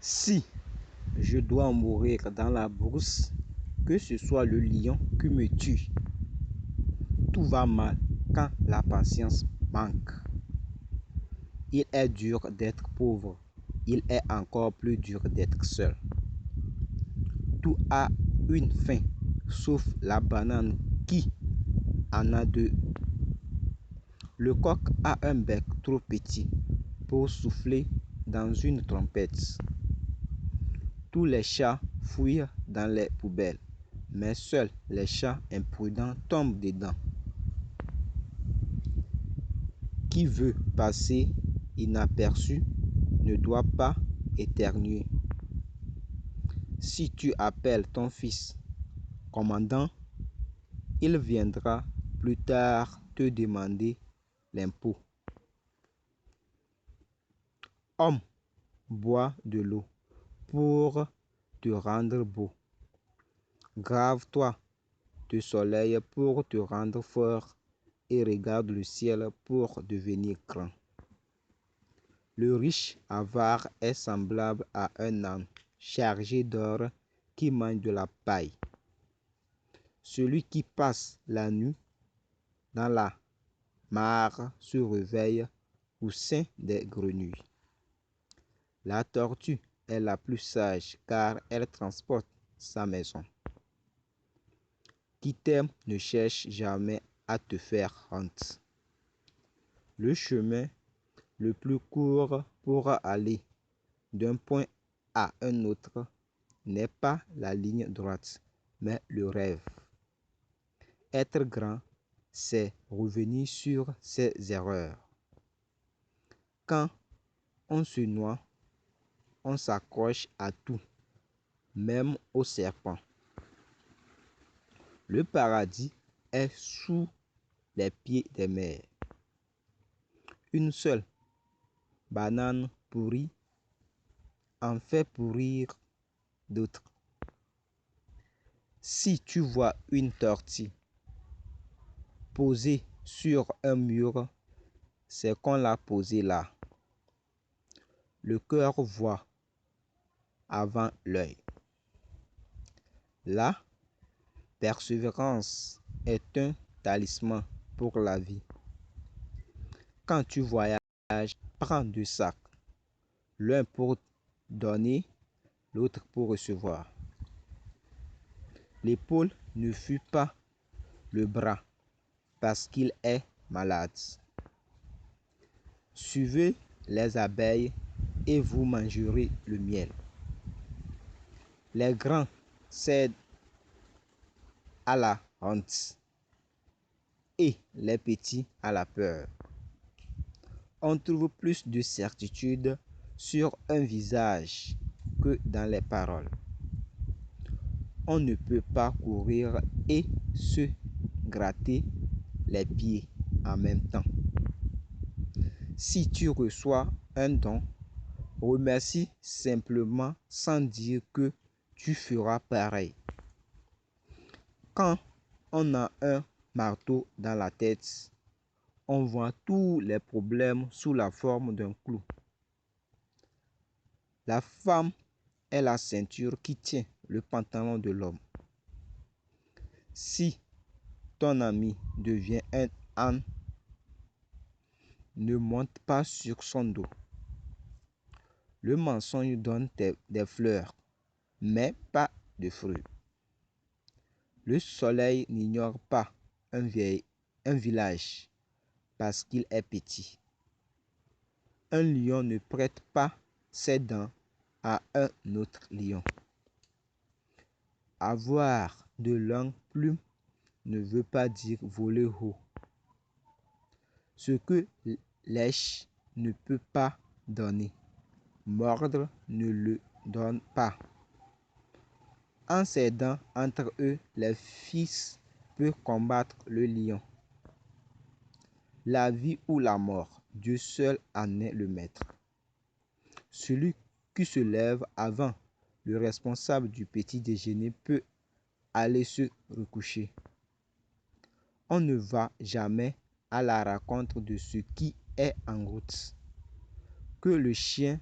Si je dois mourir dans la brousse, que ce soit le lion qui me tue. Tout va mal quand la patience manque. Il est dur d'être pauvre, il est encore plus dur d'être seul. Tout a une fin, sauf la banane qui en a deux. Le coq a un bec trop petit pour souffler dans une trompette. Tous les chats fouillent dans les poubelles, mais seuls les chats imprudents tombent dedans. Qui veut passer inaperçu ne doit pas éternuer. Si tu appelles ton fils commandant, il viendra plus tard te demander l'impôt. Homme, bois de l'eau pour te rendre beau. Grave-toi de soleil pour te rendre fort et regarde le ciel pour devenir grand. Le riche avare est semblable à un âne chargé d'or qui mange de la paille. Celui qui passe la nuit dans la mare se réveille au sein des grenouilles. La tortue est la plus sage car elle transporte sa maison. Qui t'aime ne cherche jamais à te faire honte. Le chemin le plus court pour aller d'un point à un autre n'est pas la ligne droite, mais le rêve. Être grand, c'est revenir sur ses erreurs. Quand on se noie, on s'accroche à tout, même au serpent. Le paradis est sous les pieds des mers. Une seule banane pourrie en fait pourrir d'autres. Si tu vois une tortue posée sur un mur, c'est qu'on l'a posée là. Le cœur voit avant l'œil. La persévérance est un talisman pour la vie. Quand tu voyages, prends deux sacs, l'un pour donner, l'autre pour recevoir. L'épaule ne fuit pas le bras parce qu'il est malade. Suivez les abeilles et vous mangerez le miel. Les grands cèdent à la honte et les petits à la peur. On trouve plus de certitude sur un visage que dans les paroles. On ne peut pas courir et se gratter les pieds en même temps. Si tu reçois un don, remercie simplement sans dire que tu feras pareil. Quand on a un marteau dans la tête, on voit tous les problèmes sous la forme d'un clou. La femme est la ceinture qui tient le pantalon de l'homme. Si ton ami devient un âne, ne monte pas sur son dos. Le mensonge donne des fleurs, mais pas de fruits. Le soleil n'ignore pas un village parce qu'il est petit. Un lion ne prête pas ses dents à un autre lion. Avoir de longues plumes ne veut pas dire voler haut. Ce que lèche ne peut pas donner, mordre ne le donne pas. En s'aidant entre eux, les fils peuvent combattre le lion. La vie ou la mort, Dieu seul en est le maître. Celui qui se lève avant le responsable du petit déjeuner peut aller se recoucher. On ne va jamais à la rencontre de ce qui est en route. Que le chien